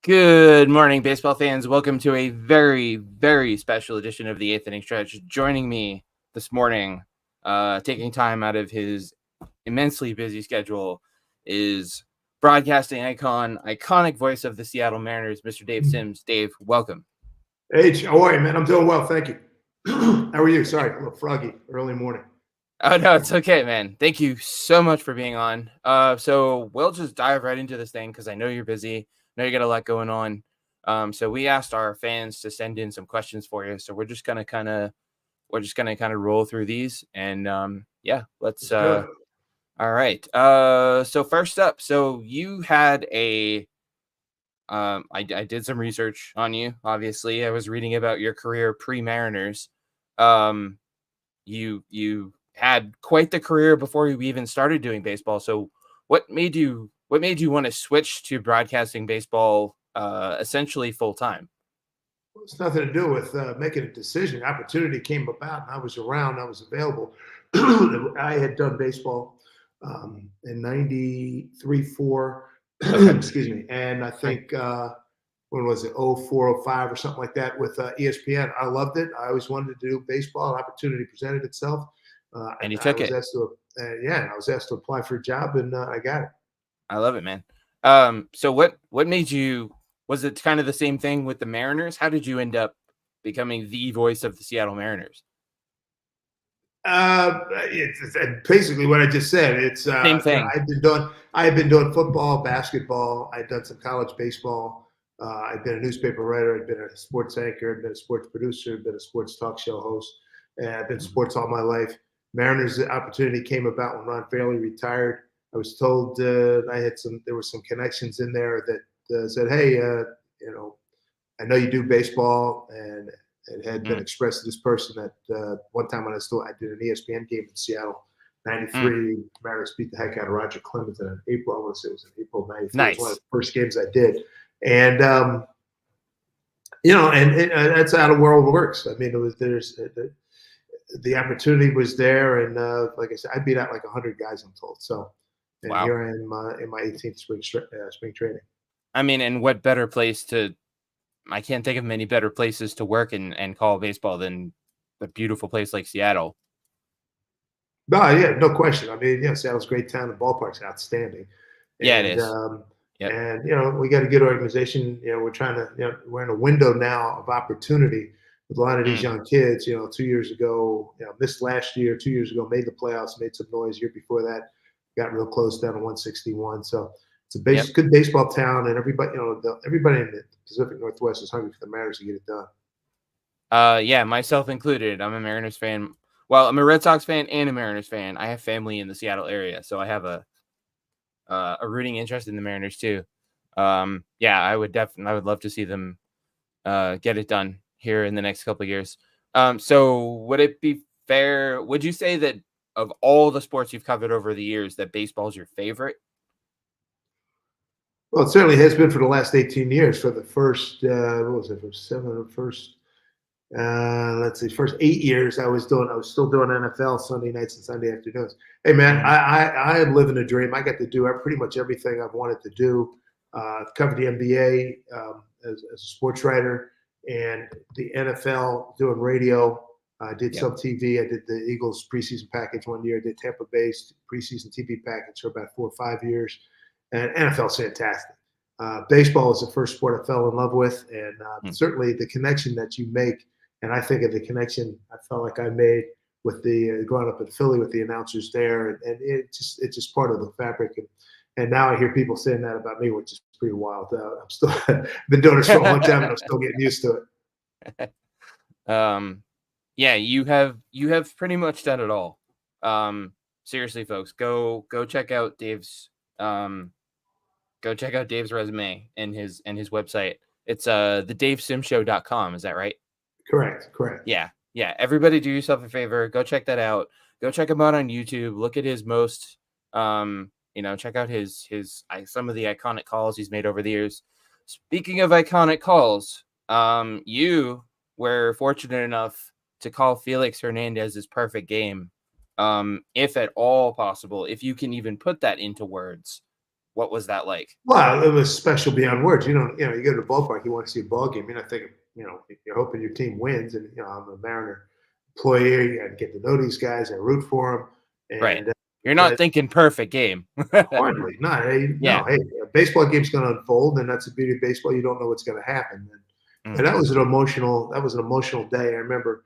Good morning, baseball fans. Welcome to a very, very special edition of the Eighth Inning Stretch. Joining me this morning, taking time out of his immensely busy schedule, is broadcasting iconic voice of the Seattle Mariners, Mr. Dave Sims. Dave, welcome. H, how are you, man? I'm doing well, thank you. How are you? Sorry, a little froggy, early morning. Oh, no, it's okay, man. Thank you so much for being on. So we'll just dive right into this thing because I know you're busy. I know you got a lot going on. So we asked our fans to send in some questions for you. So we're just gonna kind of roll through these, and let's. All right. So first up, so you had a. I did some research on you. Obviously, I was reading about your career pre-Mariners. You had quite the career before you even started doing baseball. So what made you want to switch to broadcasting baseball essentially full time? Well, it's nothing to do with making a decision. Opportunity came about, and I was around. I was available. I had done baseball in '93, '4. Excuse me, and I think when was it? '04, '05, or something like that with ESPN. I loved it. I always wanted to do baseball. Opportunity presented itself. And you I took was it. asked to, I was asked to apply for a job, and I got it. I love it, man. So what made you? Was it kind of the same thing with the Mariners? How did you end up becoming the voice of the Seattle Mariners? It's basically what I just said. It's Same thing. I had been doing football, basketball. I'd done some college baseball. I'd been a newspaper writer. I'd been a sports anchor. I'd been a sports producer. I'd been a sports talk show host. And I've been sports all my life. Mariners opportunity came about when Ron Fairley retired. I was told there were some connections in there that said, hey, I know you do baseball, and it had been expressed to this person that one time when I did an ESPN game in Seattle, '93. Mariners beat the heck out of Roger Clemens in April. I want to say it was in April '93. Nice. It was one of the first games I did, and that's how the world works. I mean, the opportunity was there, and like I said, I beat out like 100 guys, I'm told. So, and wow. Here I am in my 18th spring training. I mean, and what better place to? I can't think of many better places to work and call baseball than a beautiful place like Seattle. No, yeah, no question. I mean, Seattle's a great town. The ballpark's outstanding. Yeah, it is. Yep. And we got a good organization. We're trying to. We're in a window now of opportunity with a lot of these young kids. 2 years ago, missed last year. 2 years ago, made the playoffs, made some noise. Year before that, got real close down to 161. So it's a good baseball town, and everybody, everybody in the Pacific Northwest is hungry for the Mariners to get it done. Yeah, myself included. I'm a Mariners fan. Well, I'm a Red Sox fan and a Mariners fan. I have family in the Seattle area, so I have a rooting interest in the Mariners too. I would love to see them get it done here in the next couple of years. So would it be fair? Would you say that of all the sports you've covered over the years, that baseball is your favorite? Well, it certainly has been for the last 18 years. For the first, first 8 years I was still doing NFL Sunday nights and Sunday afternoons. Hey man, I am living a dream. I got to do pretty much everything I've wanted to do. Covered the NBA as a sports writer, and the NFL doing radio. I did some TV. I did the Eagles preseason package one year. I did Tampa Bay's preseason TV package for about 4 or 5 years. And NFL's fantastic. Baseball was the first sport I fell in love with, and certainly the connection that you make. And I think of the connection I felt like I made with the growing up in Philly with the announcers there, and it's just part of the fabric. And now I hear people saying that about me, which is pretty wild. I'm still been doing this for a long time, and I'm still getting used to it. Yeah, you have pretty much done it all. Seriously, folks, go check out Dave's resume and his website. It's thedavesimshow.com. Is that right? Correct. Yeah. Everybody do yourself a favor. Go check that out. Go check him out on YouTube. Look at his most, check out his some of the iconic calls he's made over the years. Speaking of iconic calls, you were fortunate enough to call Felix Hernandez's perfect game. If at all possible, if you can even put that into words, what was that like? Well, it was special beyond words. You know, you go to the ballpark, you want to see a ball game. You're not thinking, you're hoping your team wins. And I'm a Mariner employee. I get to know these guys. I root for them, Right. and You're not thinking perfect game. hardly not. Hey, Yeah. no, hey, a baseball game's going to unfold, and that's the beauty of baseball. You don't know what's going to happen. And Mm. that was an emotional day. I remember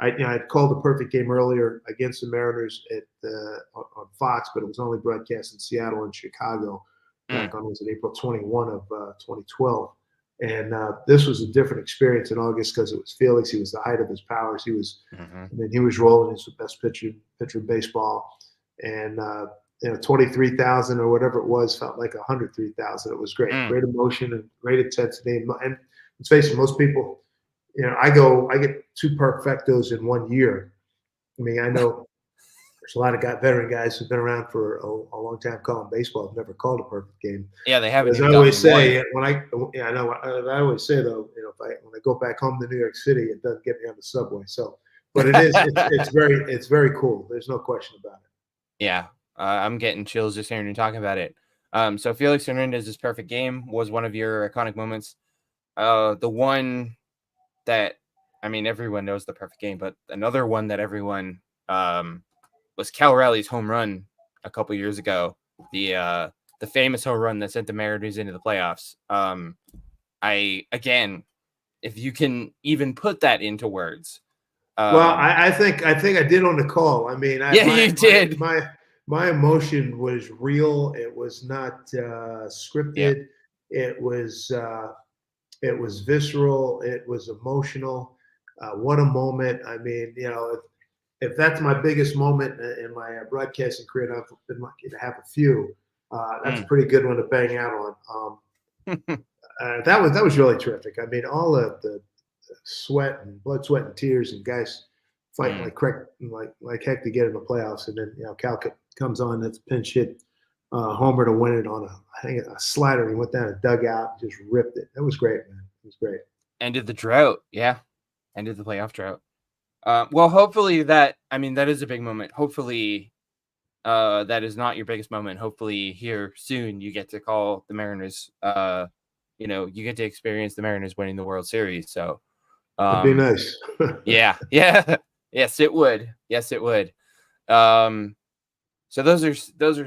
I'd called the perfect game earlier against the Mariners on Fox, but it was only broadcast in Seattle and Chicago Mm. back on was it April 21 of 2012. And this was a different experience in August because it was Felix. He was the height of his powers. Mm-hmm. He was rolling. He's the best pitcher in baseball, and 23,000 or whatever it was felt like 103,000. It was great, Mm. great emotion and great intensity. And let's face it, most people, I get two perfectos in 1 year. I mean, I know there's a lot of veteran guys who've been around for a long time calling baseball have never called a perfect game. Yeah, they But haven't as I even always gotten one. say, I always say though, when I go back home to New York City, it doesn't get me on the subway. So, but it's very cool. There's no question about it. Yeah, I'm getting chills just hearing you talking about it. So Felix Hernandez's perfect game was one of your iconic moments. The one that, I mean, everyone knows the perfect game, but another one that everyone was Cal Raleig's home run a couple years ago. The famous home run that sent the Mariners into the playoffs. Again, if you can even put that into words. Well, I think I did on the call. I mean, You did. My emotion was real. It was not Yeah. scripted. It was visceral. It was emotional. What a moment! I mean, if that's my biggest moment in my broadcasting career, and I've been lucky to have a few. That's a pretty good one to bang out on. That was really terrific. I mean, all of the sweat and blood, sweat, and tears, and guys fighting like heck to get in the playoffs, and then Cal comes on, that's pinch hit homer to win it on a slider. He went down a dugout, and just ripped it. That was great, man. It was great. Ended the drought. Yeah, ended the playoff drought. Well, hopefully that is a big moment. Hopefully, that is not your biggest moment. Hopefully, here soon you get to call the Mariners. You get to experience the Mariners winning the World Series. So, That'd be nice. yeah, yes, it would. Yes, it would. So those are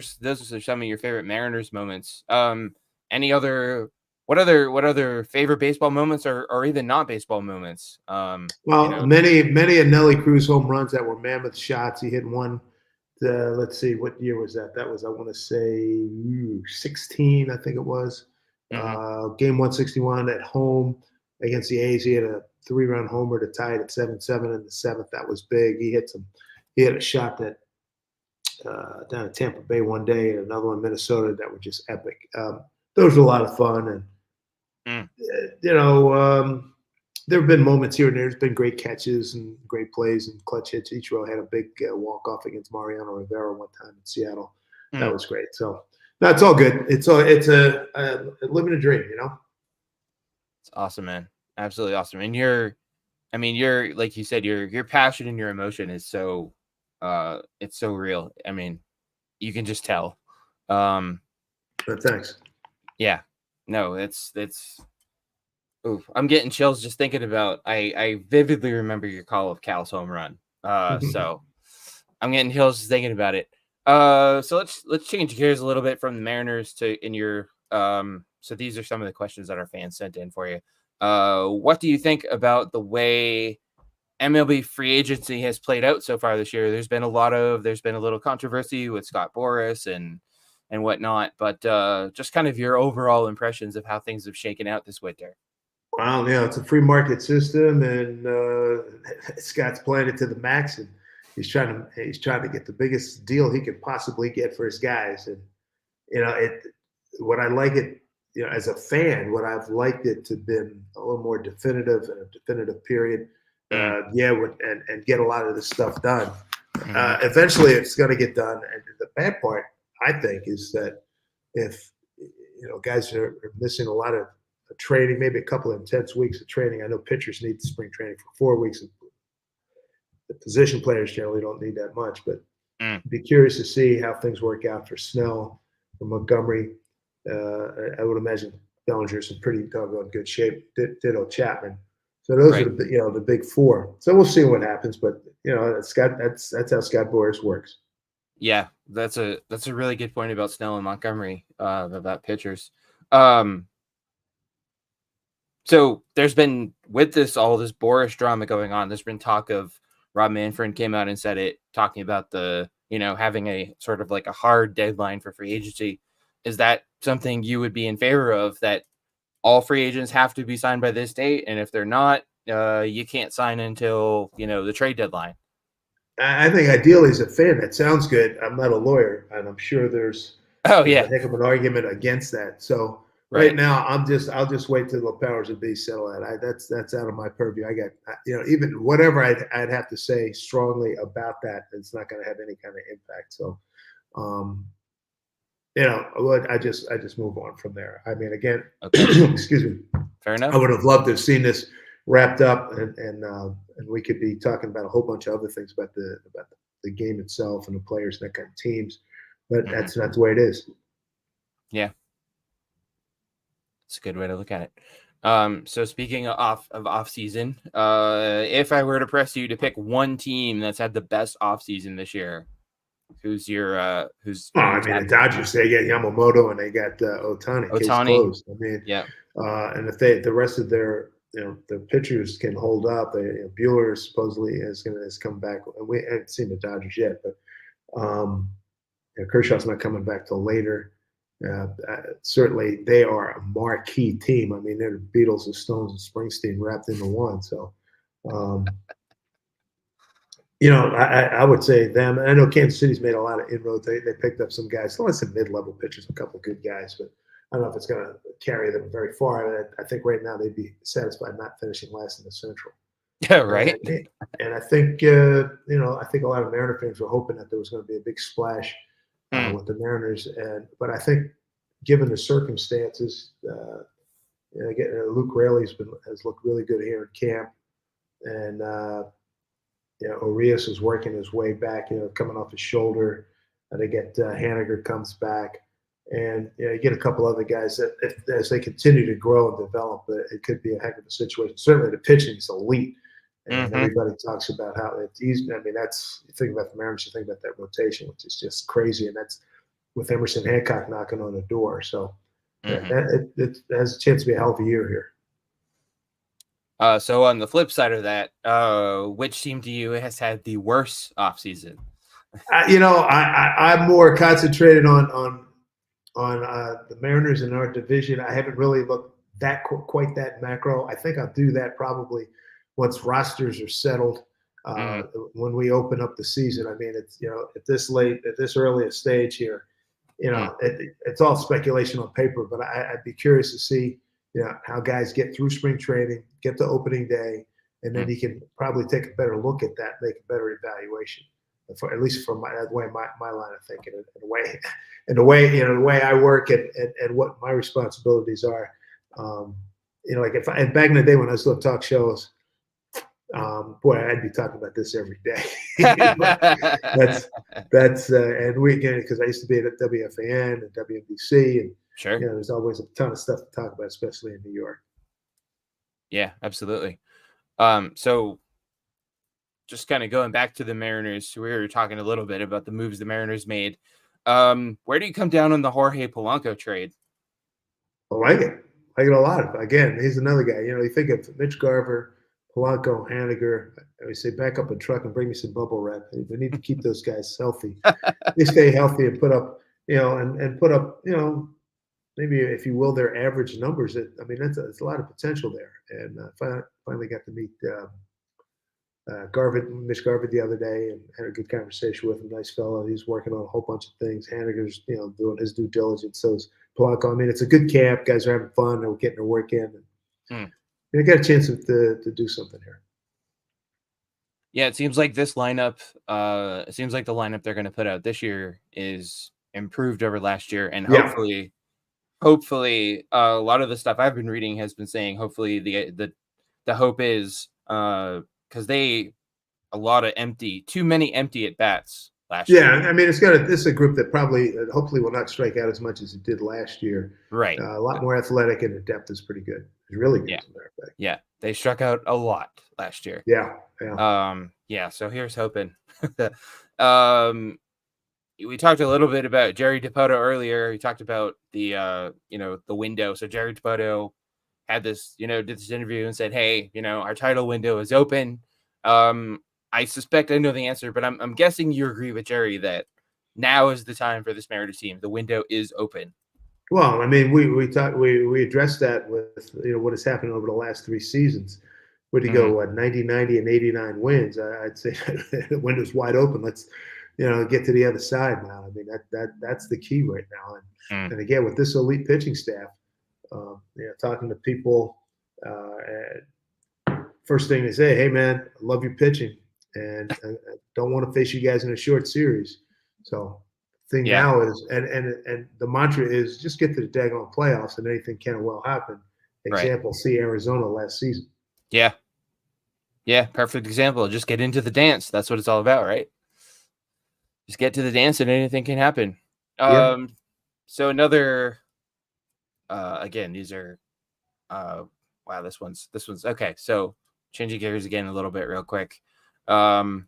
some of your favorite Mariners moments. What other favorite baseball moments or even not baseball moments? Well, many of Nelly Cruz home runs that were mammoth shots. He hit one. Let's see, what year was that? That was, I want to say, 16, I think it was. Game 161 at home against the A's. He had a 3-run homer to tie it at 7-7 in the seventh. That was big. He had a shot that down at Tampa Bay one day, and another one in Minnesota that were just epic. Those were a lot of fun, and there have been moments here and there. There's been great catches and great plays and clutch hits. Ichiro had a big walk-off against Mariano Rivera one time in Seattle. That was great. So that's all good. It's a living a dream, It's awesome, man. Absolutely awesome. And you're like you said, your passion and your emotion is so it's so real. I mean, you can just tell. Thanks. Yeah. No, it's oof, I'm getting chills just thinking about. I vividly remember your call of Cal's home run. So I'm getting chills just thinking about it. So let's change gears a little bit from the Mariners to in your. So these are some of the questions that our fans sent in for you. What do you think about the way MLB free agency has played out so far this year? There's been a little controversy with Scott Boras and whatnot, but just kind of your overall impressions of how things have shaken out this winter. Well, it's a free market system, and Scott's playing it to the max, and he's trying to get the biggest deal he could possibly get for his guys. And what I like it, as a fan, what I've liked it to been a little more definitive and a definitive period. And get a lot of this stuff done. Eventually, it's going to get done. And the bad part, I think, is that if guys are missing a lot of training, maybe a couple of intense weeks of training. I know pitchers need spring training for 4 weeks. The position players generally don't need that much, but be curious to see how things work out for Snell from Montgomery. I would imagine Bellinger's in pretty doggone good shape. Ditto Chapman. So those are Right. the big four. So we'll see what happens, but that's how Scott Boras works. Yeah, that's a really good point about Snell and Montgomery, about pitchers. Um, so there's been with all this Boris drama going on. There's been talk of Rob Manfred came out and said it, talking about the having a sort of like a hard deadline for free agency. Is that something you would be in favor of? That all free agents have to be signed by this date, and if they're not, you can't sign until the trade deadline. I think ideally, as a fan, that sounds good. I'm not a lawyer, and I'm sure Oh there's a yeah, heck of an argument against that. So right right. now, I'll just wait till the powers that be settle that. That's out of my purview. I got even whatever I'd have to say strongly about that, it's not going to have any kind of impact. So um, I just move on from there. I mean, again, Okay, excuse me. fair I enough. would have loved to have seen this wrapped up, and we could be talking about a whole bunch of other things about the game itself and the players and that kind of teams. But Hmm. that's not the way it is. Yeah, it's a good way to look at it. So speaking of off season, if I were to press you to pick one team that's had the best off season this year, who's Well, your I mean, the captain? Dodgers, they got Yamamoto and they got Otani. Case Otani. closed. I mean, Yeah. and if the rest of their pitchers can hold up, Bueller supposedly has come back. We haven't seen the Dodgers yet, but Kershaw's not coming back till later. Certainly, they are a marquee team. I mean, they're the Beatles and Stones and Springsteen wrapped into one. So, um, I would say them. I know Kansas City's made a lot of inroads. They picked up some guys, still some mid-level pitchers, a couple good guys, but I don't know if it's going to carry them very far. I think right now they'd be satisfied not finishing last in the Central. Yeah. Right. And I think I think a lot of Mariner fans were hoping that there was going to be a big splash Mm, with the Mariners, but I think given the circumstances, Luke Raley's has looked really good here in camp, and Urias is working his way back, coming off his shoulder. They get Haniger comes back, and you get a couple other guys that, as they continue to grow and develop, it could be a heck of a situation. Certainly, the pitching is elite, and hmm everybody talks about how it's easy. I mean, that's you think about the Mariners, you think about that rotation, which is just crazy, and that's with Emerson Hancock knocking on the door. So hmm it has a chance to be a hell of a year here. So on the flip side of that, which team to you has had the worst offseason? I'm more concentrated on the Mariners in our division. I haven't really looked quite that macro. I think I'll do that probably once rosters are settled. Uh, Mm, when we open up the season, I mean, it's at this earliest stage here, mm, it's all speculation on paper. But I'd be curious to see how guys get through spring training, get to opening day, and then mm. you can probably take a better look at that, make a better evaluation. At least from the way my line of thinking, and the way I work and what my responsibilities are. Like if back in the day when I was doing talk shows, boy, I'd be talking about this every day. But that's and we again because I used to be at WFAN and WNBC, and Sure. there's always a ton of stuff to talk about, especially in New York. Yeah, absolutely. So just kind of going back to the Mariners, we were talking a little bit about the moves the Mariners made. Where do you come down on the Jorge Polanco trade? I like it a lot. Again, he's another guy. You think of Mitch Garver, Polanco, Haniger. We say back up a truck and bring me some bubble wrap. We need to keep those guys healthy. They stay healthy and put up, and put up, maybe if you will, their average numbers. I mean, that's a lot of potential there. And finally got to meet Mitch Garvin the other day, and had a good conversation with him. Nice fellow. He's working on a whole bunch of things. Haniger's, doing his due diligence. So is Polanco. I mean, it's a good camp. Guys are having fun. They're getting their work in. And Mm. they got a chance to do something here. Yeah, it seems like this lineup, it seems like the lineup they're going to put out this year is improved over last year, and Yeah. hopefully, a lot of the stuff I've been reading has been saying hopefully the hope is because they a lot of too many empty at bats last Yeah, year. I mean, this is a group that probably, hopefully, will not strike out as much as it did last year. Right. A lot more athletic, and the depth is pretty good. It's really good, Yeah. as a matter of fact. Yeah. They struck out a lot last year. Yeah, yeah. Yeah, so here's hoping. um we talked a little bit about Jerry Dipoto earlier. We talked about the window. So Jerry Dipoto had this, did this interview and said, "Hey, our title window is open." I suspect I know the answer, but I'm guessing you agree with Jerry that now is the time for this Mariners team. The window is open. Well, I mean, we addressed that with what has happened over the last 3 seasons. Where'd you Hmm. go? What, 90, and 89 wins? I'd say the window's wide open. Let's get to the other side now. I mean, that's the key right now. And again, with this elite pitching staff, talking to people, first thing they say, "Hey man, I love your pitching, and I don't want to face you guys in a short series." So thing Yeah. now is, and the mantra is just get to the daggone playoffs, and anything can well happen. Right. Example: see Arizona last season. Yeah. Yeah. Perfect example. Just get into the dance. That's what it's all about, right? Just get to the dance and anything can happen. Yeah, So another again, these are wow, this one's okay. So changing gears again a little bit real quick. Um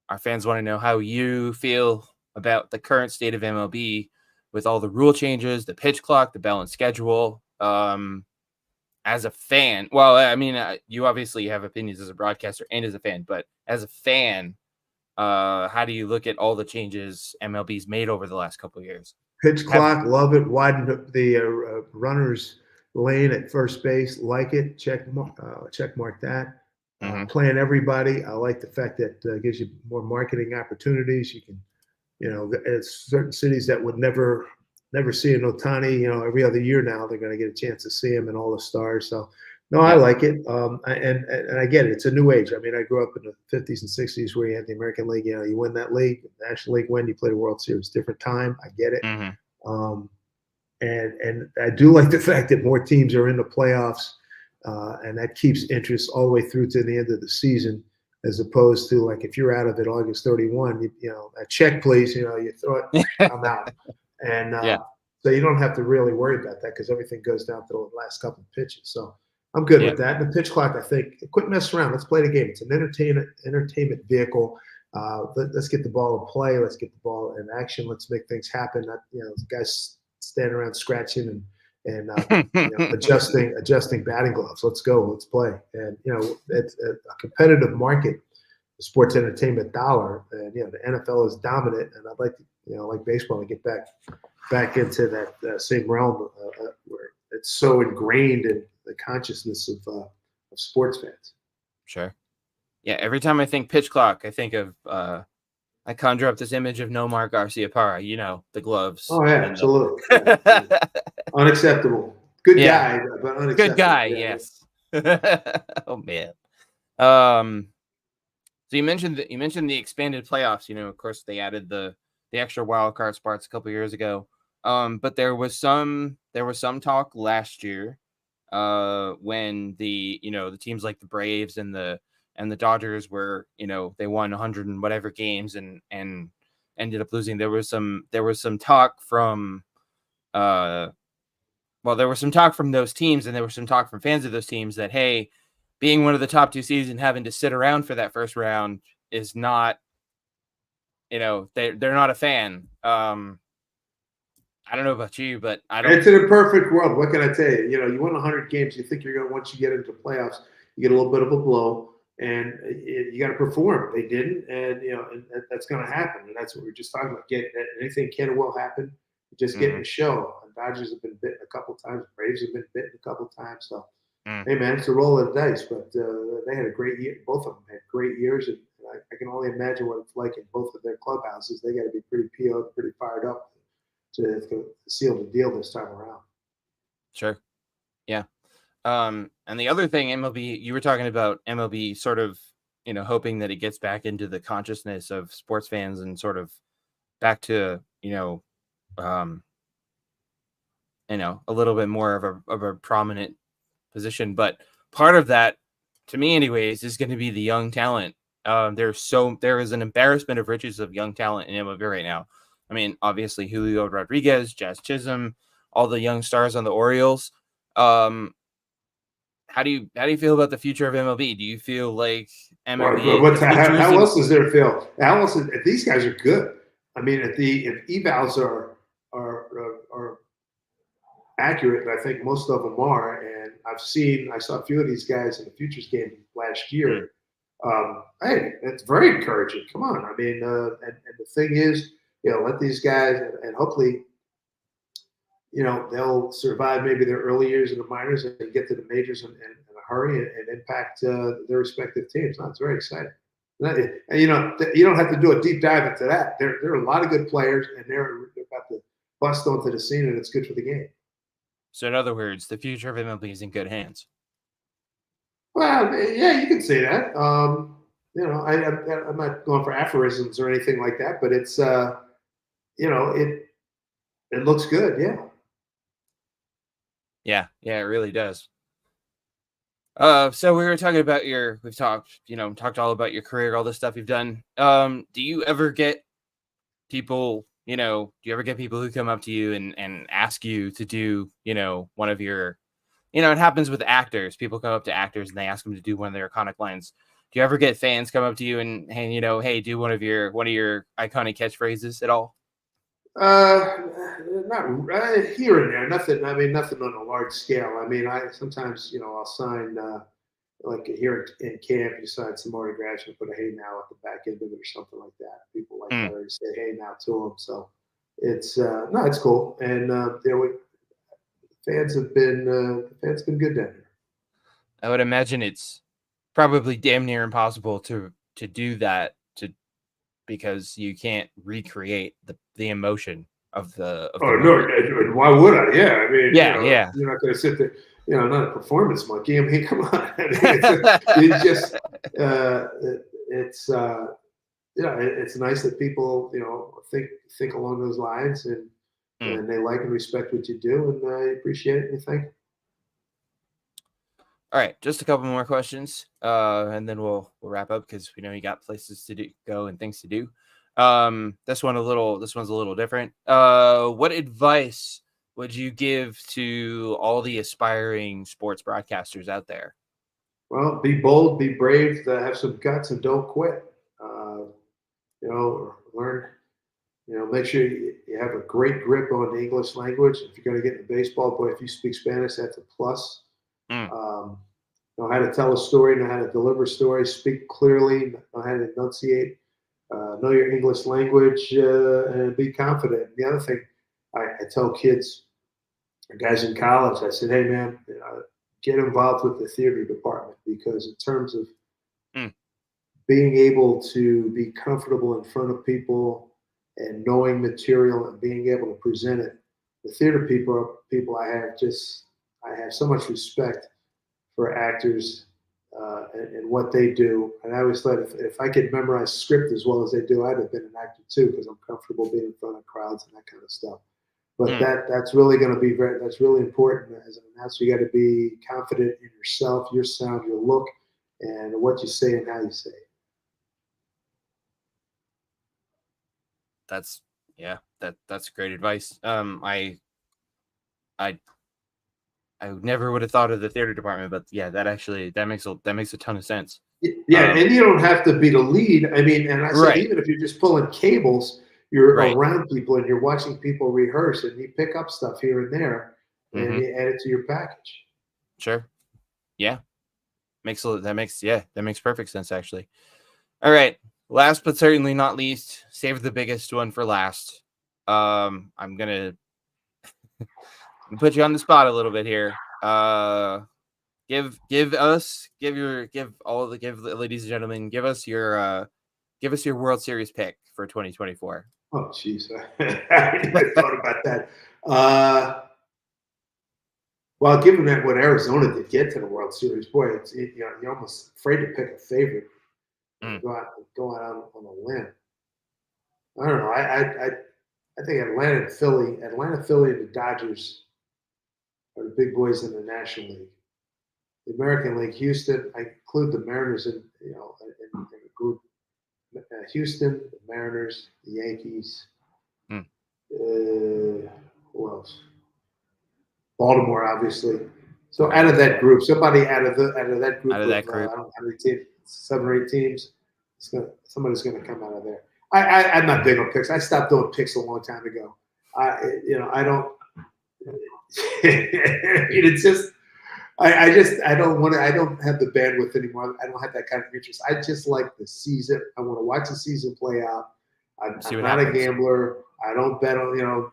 our fans want to know how you feel about the current state of MLB with all the rule changes, the pitch clock, the balanced schedule. As a fan, well, I mean, you obviously have opinions as a broadcaster and as a fan, but as a fan, how do you look at all the changes MLB's made over the last couple of years? pitch Have clock, love it. Widen the runners lane at first base, like it. Check mark that. Mhm. Playing everybody. I like the fact that gives you more marketing opportunities. You can it's certain cities that would never see an Otani, every other year now they're going to get a chance to see him and all the stars. So, no, I Yep. like it. And I get it. It's a new age. I mean, I grew up in the 50s and 60s where you had the American League. You win that league, National League win, you play the World Series. Different time. I get it. Mhm. Um, and I do like the fact that more teams are in the playoffs, and that keeps interest all the way through to the end of the season, as opposed to like if you're out of it August 31, a check please, you throw it, I'm out, and Yeah. so you don't have to really worry about that because everything goes down to the last couple of pitches. So I'm good Yeah. with that. And the pitch clock, I think, quit messing around. Let's play the game. It's an entertainment vehicle. Let's get the ball in play. Let's get the ball in action. Let's make things happen. Not, guys standing around scratching and adjusting batting gloves. Let's go. Let's play. And it's a competitive market, the sports entertainment dollar, and the NFL is dominant. And I'd like to, like baseball, to get back into that same realm where it's so ingrained in the consciousness of sports fans. Sure. Yeah. Every time I think pitch clock, I think of I conjure up this image of Nomar Garcia Parra, the gloves Oh yeah, and absolutely. Yeah, yeah. the Unacceptable. Good yeah, guy, but good unacceptable. guy, Yeah. yes. Oh man. Um so you mentioned the expanded playoffs, of course they added the extra wild card spots a couple years ago. But there was some talk last year when the teams like the Braves and the Dodgers were, they won 100 and whatever games and ended up losing. There was some talk from uh there was some talk from those teams, and there was some talk from fans of those teams that, hey, being one of the top two seeds and having to sit around for that first round is not, they're not a fan. I don't know about you, but I don't. It's in a perfect world. What can I tell you? You win 100 games. You think you're going to, once you get into playoffs, you get a little bit of a blow, and you got to perform. They didn't, and that's going to happen. And that's what we are just talking about. Anything can and will happen. Just getting Mhm. a show. The Dodgers have been bitten a couple times. Braves have been bitten a couple times. So, Mm. hey man, it's a roll of the dice. But they had a great year. Both of them had great years, and I can only imagine what it's like in both of their clubhouses. They got to be pretty PO'd, pretty fired up to seal the deal this time around. Sure. Yeah. And the other thing, MLB, you were talking about MLB sort of, hoping that it gets back into the consciousness of sports fans and sort of back to, um, a little bit more of a prominent position. But part of that, to me anyways, is going to be the young talent There is an embarrassment of riches of young talent in MLB right now. I mean, obviously Julio Rodriguez, Jazz Chisholm, all the young stars on the Orioles. Um, how do you feel about the future of MLB? Do you feel like MLB the future is How in? else is there, Phil? How else is, these guys are good. I mean, if evals are accurate, and I think most of them are, and I saw a few of these guys in the futures game last Mm, year. Hey, it's very encouraging. Come on, I mean, and the thing is, let these guys, and hopefully, they'll survive maybe their early years in the minors and get to the majors in a hurry and impact their respective teams. No, it's very exciting. And you don't have to do a deep dive into that. There are a lot of good players, and they're about to bust onto the scene, and it's good for the game. so in other words, the future of MLB is in good hands. Well, yeah, you can say that. I'm not going for aphorisms or anything like that, but it's it looks good. Yeah. Yeah, yeah, it really does. So we were talking about talked all about your career, all the stuff you've done. Do you ever get people, do you ever get people who come up to you and ask you to do, one of your, it happens with actors. People come up to actors and they ask them to do one of their iconic lines. Do you ever get fans come up to you and hey, do one of your iconic catchphrases at all? Uh, Not here and there. Nothing. I mean, nothing on a large scale. I mean, I sometimes I'll sign like here in camp, you sign some autographs and put a hey now at the back end of it or something like that. People like Mm. that or say hey now to them. So it's no, it's cool. And fans been good down here. I would imagine it's probably damn near impossible to do that because you can't recreate the emotion of the Oh no, moment. why would I? Yeah, I mean, Yeah, yeah. you're not going to sit there. I'm not a performance monkey. I mean, come on. I mean, it's just, it's, it's nice that people, think along those lines Mm. and they like and respect what you do, and I appreciate it. And thank you. All right, just a couple more questions, and then we'll wrap up because we know you got places to go and things to do. This one's a little different. What advice would you give to all the aspiring sports broadcasters out there? Well, be bold, be brave, have some guts, and don't quit. Learn. Make sure you have a great grip on the English language. If you're going to get into baseball, boy, if you speak Spanish, that's a plus. Mm, Um, know how to tell a story, know how to deliver a story, speak clearly, know how to enunciate, know your English language, and be confident. The other thing I tell kids, guys in college, I said, hey, man, get involved with the theater department because in terms of mm, being able to be comfortable in front of people and knowing material and being able to present it, the theater people I have so much respect for actors and what they do. And I always thought if I could memorize script as well as they do, I'd have been an actor too because I'm comfortable being in front of crowds and that kind of stuff. But mm. that's really going to be that's really important as an announcer. You got to be confident in yourself, your sound, your look, and what you say and how you say it. That's yeah, that's great advice. I I never would have thought of the theater department, but yeah, that makes a ton of sense. Yeah, Um, and you don't have to be the lead. I mean, and I said right, even if you're just pulling cables, you're right. around people and you're watching people rehearse, and you pick up stuff here and there, and Mm-hmm. you add it to your package. Sure. Yeah. That makes perfect sense actually. All right. Last but certainly not least, save the biggest one for last. I'm gonna put you on the spot a little bit here. Give the ladies and gentlemen, give us your World Series pick for 2024. Oh, jeez, I never thought about that. Uh, well, given that what Arizona did get to the World Series, boy, you're almost afraid to pick a favorite. Mm, Go out on a limb. I don't know. I think Atlanta, Philly, and the Dodgers are the big boys in the National League. The American League, Houston, I include the Mariners in group: Houston, the Mariners, the Yankees. Hmm. Who else? Baltimore, obviously. So Okay. out of that group, somebody out of that group Out of of that group. I don't know how many teams, 7 or 8 teams. Somebody's going to come out of there. I'm not big on picks. I stopped doing picks a long time ago. I don't. It's just I don't want to. I don't have the bandwidth anymore. I don't have that kind of interest. I just like the season. I want to watch the season play out. See I'm what not a happens. gambler. I don't bet on.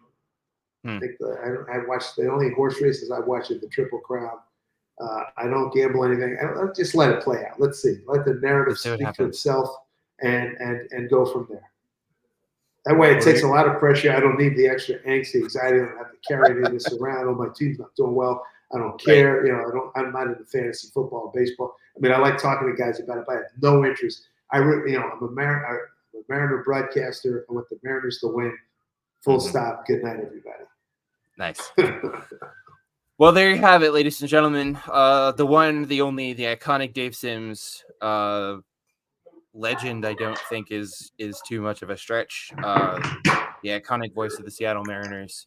Hmm. I think I watch the only horse races I watch are the Triple Crown. I don't gamble anything. I just let it play out. Let's see. Let the narrative Let's see what speak for happens. itself, and go from there. That way, it Well, takes a lot of pressure. I don't need the extra angst, the anxiety. I don't have to carry any of this around. Oh, my team's not doing well. I don't right. care. I'm not into fantasy football, baseball. I mean, I like talking to guys about it, but I have no interest. I'm a Mariner broadcaster. I want the Mariners to win. Full Mm-hmm. stop. Good night, everybody. Nice. Well, there you have it, ladies and gentlemen. The one, the only, the iconic Dave Sims. Legend, I don't think is too much of a stretch. The iconic voice of the Seattle Mariners.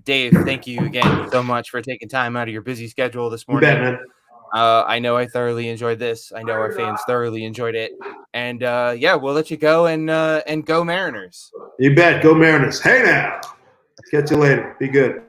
Dave, thank you again so much for taking time out of your busy schedule this You bet, morning. man. I know I thoroughly enjoyed this. I know our fans thoroughly enjoyed it. And yeah, we'll let you go and go Mariners. You bet. Go Mariners. Hey now. Catch you later. Be good.